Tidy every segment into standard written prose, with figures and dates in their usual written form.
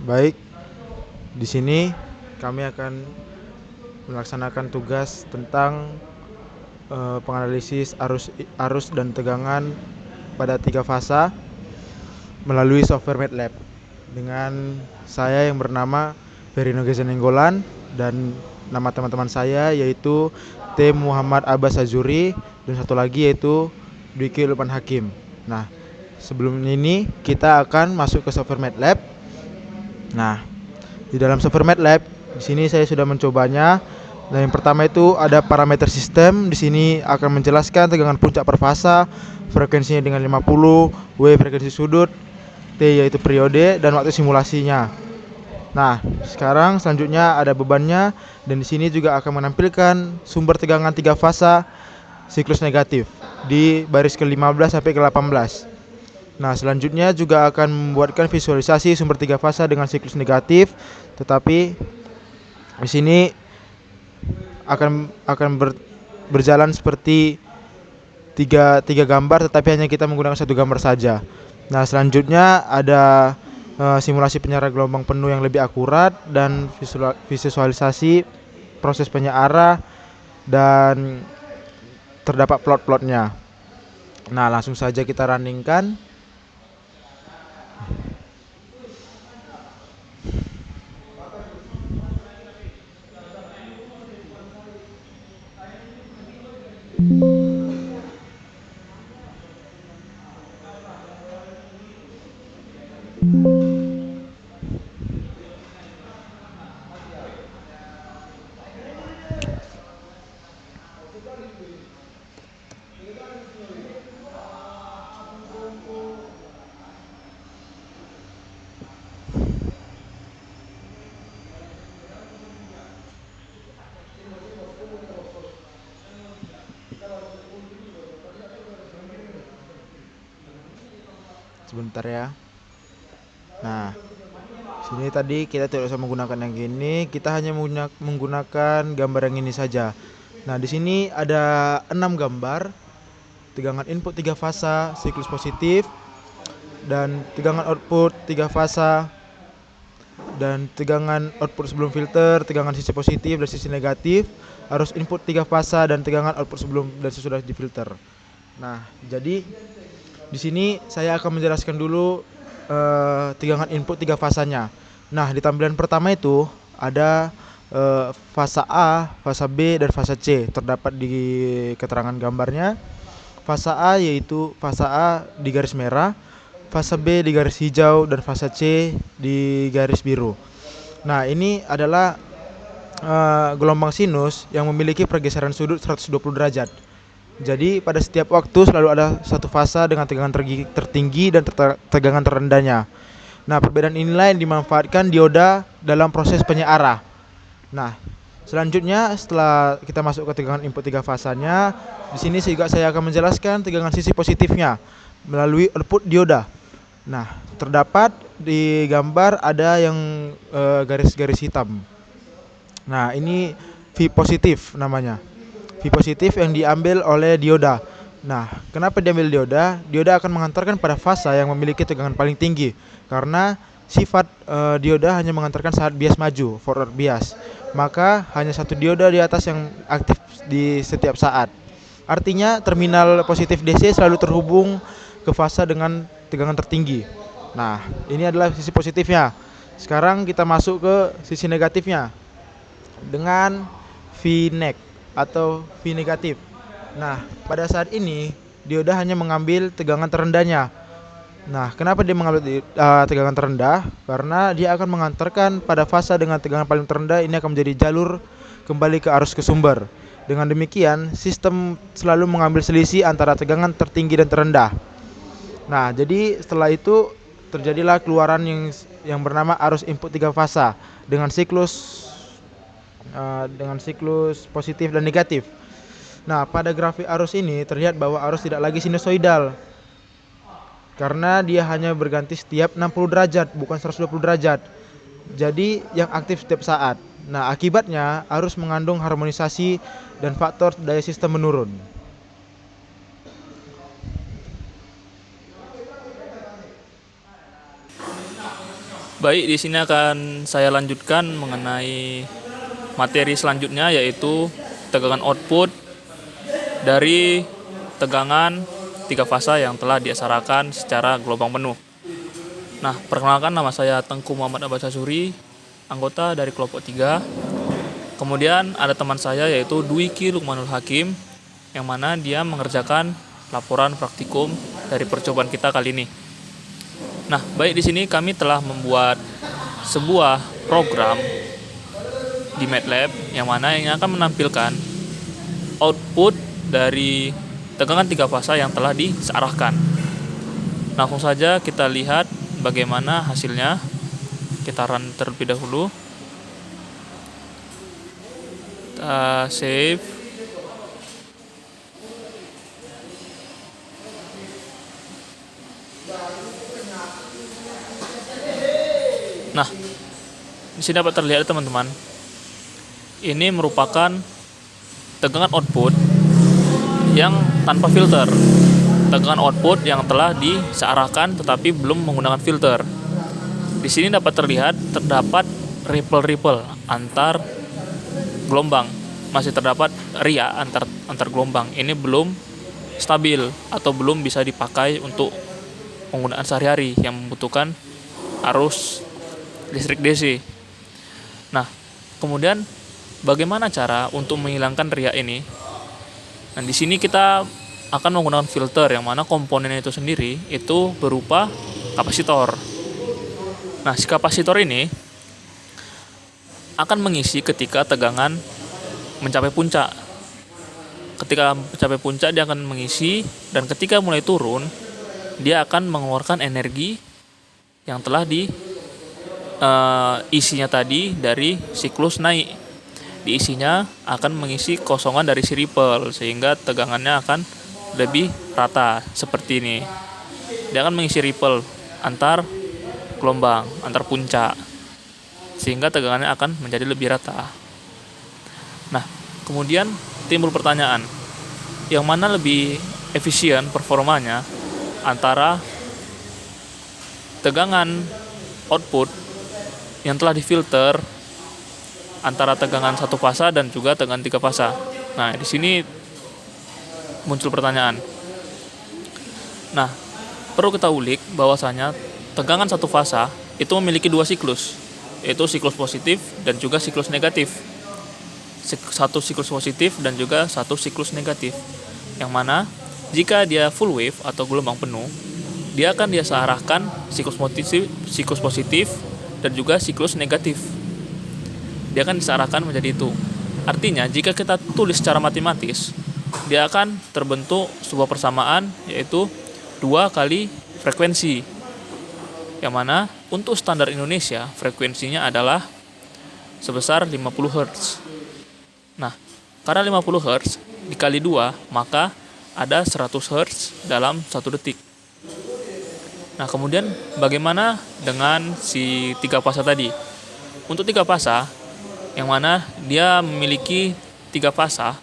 Baik, di sini kami akan melaksanakan tugas tentang penganalisis arus dan tegangan pada tiga fasa melalui software MATLAB dengan saya yang bernama Verino Gezenenggolan dan nama teman-teman saya yaitu T. Muhammad Abbas Azuri dan satu lagi yaitu Dwiki Lukman Hakim. Nah, sebelum ini kita akan masuk ke software MATLAB. Nah, di dalam software MATLAB di sini saya sudah mencobanya. Nah, yang pertama itu ada parameter sistem. Di sini akan menjelaskan tegangan puncak per fasa, frekuensinya dengan 50, W frekuensi sudut, T yaitu periode dan waktu simulasinya. Nah, sekarang selanjutnya ada bebannya dan di sini juga akan menampilkan sumber tegangan tiga fasa siklus negatif di baris ke-15 sampai ke-18. Nah, selanjutnya juga akan membuatkan visualisasi sumber tiga fasa dengan siklus negatif, tetapi di sini akan berjalan seperti tiga gambar, tetapi hanya kita menggunakan satu gambar saja. Nah, selanjutnya ada simulasi penyiaran gelombang penuh yang lebih akurat dan visualisasi proses penyiaran dan terdapat plot-plotnya. Nah, langsung saja kita runningkan. Sebentar ya. Nah, sini tadi kita tidak usah menggunakan yang gini, kita hanya menggunakan gambar yang ini saja. Nah, di sini ada 6 gambar tegangan input 3 fasa siklus positif dan tegangan output 3 fasa dan tegangan output sebelum filter, tegangan sisi positif dan sisi negatif, arus input 3 fasa dan tegangan output sebelum dan sesudah di filter. Nah, jadi di sini saya akan menjelaskan dulu tegangan input 3 fasanya. Nah, di tampilan pertama itu ada fasa A, fasa B, dan fasa C. Terdapat di keterangan gambarnya. Fasa A yaitu fasa A di garis merah, fasa B di garis hijau, dan fasa C di garis biru. Nah, ini adalah gelombang sinus yang memiliki pergeseran sudut 120 derajat. Jadi pada setiap waktu selalu ada satu fasa dengan tegangan tertinggi dan tegangan terendahnya. Nah, perbedaan inilah yang dimanfaatkan dioda dalam proses penyiaran. Nah, selanjutnya setelah kita masuk ke tegangan input 3 fasanya, di sini juga saya akan menjelaskan tegangan sisi positifnya melalui output dioda. Nah, terdapat di gambar ada yang garis-garis hitam. Nah, ini V positif namanya. V positif yang diambil oleh dioda. Nah, kenapa diambil dioda? Dioda akan mengantarkan pada fasa yang memiliki tegangan paling tinggi karena sifat dioda hanya mengantarkan saat bias maju, forward bias. Maka hanya satu dioda di atas yang aktif di setiap saat. Artinya terminal positif DC selalu terhubung ke fasa dengan tegangan tertinggi. Nah, ini adalah sisi positifnya. Sekarang kita masuk ke sisi negatifnya dengan V neg atau V negatif. Nah, pada saat ini dioda hanya mengambil tegangan terendahnya. Nah, kenapa dia mengambil tegangan terendah? Karena dia akan mengantarkan pada fasa dengan tegangan paling terendah ini akan menjadi jalur kembali ke arus ke sumber. Dengan demikian, sistem selalu mengambil selisih antara tegangan tertinggi dan terendah. Nah, jadi setelah itu terjadilah keluaran yang bernama arus input 3 fasa dengan siklus positif dan negatif. Nah, pada grafik arus ini terlihat bahwa arus tidak lagi sinusoidal karena dia hanya berganti setiap 60 derajat, bukan 120 derajat. Jadi yang aktif setiap saat. Nah, akibatnya arus mengandung harmonisasi dan faktor daya sistem menurun. Baik, di sini akan saya lanjutkan mengenai materi selanjutnya, yaitu tegangan output dari tegangan 3 fasa yang telah diasarakan secara gelombang penuh. Nah, perkenalkan, nama saya Tengku Muhammad Abbas Sasuri, anggota dari kelompok 3. Kemudian ada teman saya yaitu Dwiki Lukmanul Hakim, yang mana dia mengerjakan laporan praktikum dari percobaan kita kali ini. Nah, baik, di sini kami telah membuat sebuah program di MATLAB yang mana yang akan menampilkan output dari tegangan 3 fasa yang telah disearahkan. Langsung saja kita lihat bagaimana hasilnya. Kita run terlebih dahulu. Kita save. Nah, di sini dapat terlihat teman-teman. Ini merupakan tegangan output yang tanpa filter. Tegangan output yang telah disearahkan tetapi belum menggunakan filter. Di sini dapat terdapat ripple antar gelombang. Masih terdapat ria antar gelombang. Ini belum stabil atau belum bisa dipakai untuk penggunaan sehari-hari yang membutuhkan arus listrik DC. Nah, kemudian bagaimana cara untuk menghilangkan ria ini? Nah, di sini kita akan menggunakan filter yang mana komponennya itu sendiri itu berupa kapasitor. Nah, si kapasitor ini akan mengisi ketika tegangan mencapai puncak. Ketika mencapai puncak dia akan mengisi, dan ketika mulai turun dia akan mengeluarkan energi yang telah isinya tadi dari siklus naik. Diisinya akan mengisi kosongan dari si ripple sehingga tegangannya akan lebih rata seperti ini. Dia akan mengisi ripple antar gelombang, antar puncak, sehingga tegangannya akan menjadi lebih rata. Nah, kemudian timbul pertanyaan, yang mana lebih efisien performanya antara tegangan output yang telah difilter antara tegangan 1 fasa dan juga tegangan 3 fasa. Nah, di sini muncul pertanyaan. Nah, perlu kita ulik bahwasanya tegangan 1 fasa itu memiliki 2 siklus, yaitu siklus positif dan juga siklus negatif. Satu siklus positif dan juga satu siklus negatif. Yang mana jika dia full wave atau gelombang penuh, dia akan diarahkan siklus positif dan juga siklus negatif. Dia akan diarahkan menjadi itu. Artinya jika kita tulis secara matematis, dia akan terbentuk sebuah persamaan, yaitu 2 kali frekuensi. Yang mana untuk standar Indonesia frekuensinya adalah sebesar 50 Hz. Nah, karena 50 Hz dikali 2, maka ada 100 Hz dalam 1 detik. Nah, kemudian bagaimana dengan si 3 fasa tadi? Untuk 3 fasa, yang mana dia memiliki 3 fasa,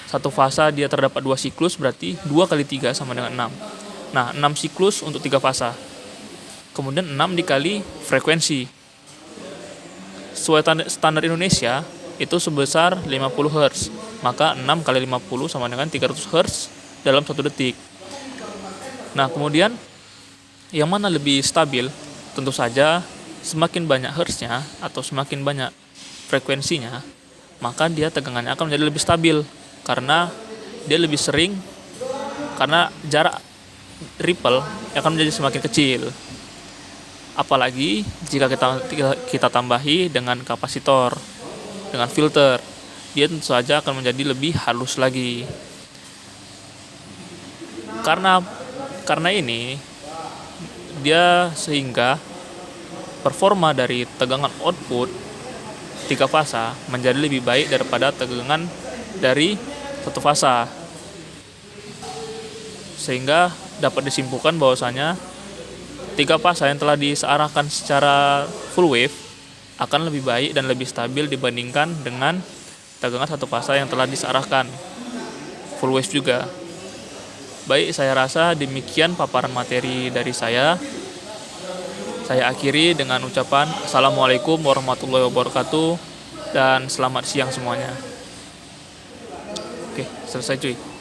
1 fasa dia terdapat 2 siklus, berarti 2 kali 3 sama dengan 6. Nah, 6 siklus untuk 3 fasa. Kemudian 6 dikali frekuensi. Sesuai standar Indonesia, itu sebesar 50 Hz. Maka 6 kali 50 sama dengan 300 Hz dalam 1 detik. Nah, kemudian yang mana lebih stabil? Tentu saja semakin banyak hertznya atau semakin banyak frekuensinya, maka dia tegangannya akan menjadi lebih stabil karena dia lebih sering, karena jarak ripple akan menjadi semakin kecil. Apalagi jika kita tambahi dengan kapasitor, dengan filter, dia tentu saja akan menjadi lebih halus lagi. Karena ini dia sehingga performa dari tegangan output 3 fasa menjadi lebih baik daripada tegangan dari 1 fasa. Sehingga dapat disimpulkan bahwasanya 3 fasa yang telah disearahkan secara full wave akan lebih baik dan lebih stabil dibandingkan dengan tegangan 1 fasa yang telah disearahkan full wave juga. Baik, saya rasa demikian paparan materi dari saya. Saya akhiri dengan ucapan Assalamualaikum warahmatullahi wabarakatuh dan selamat siang semuanya. Oke, selesai cuy.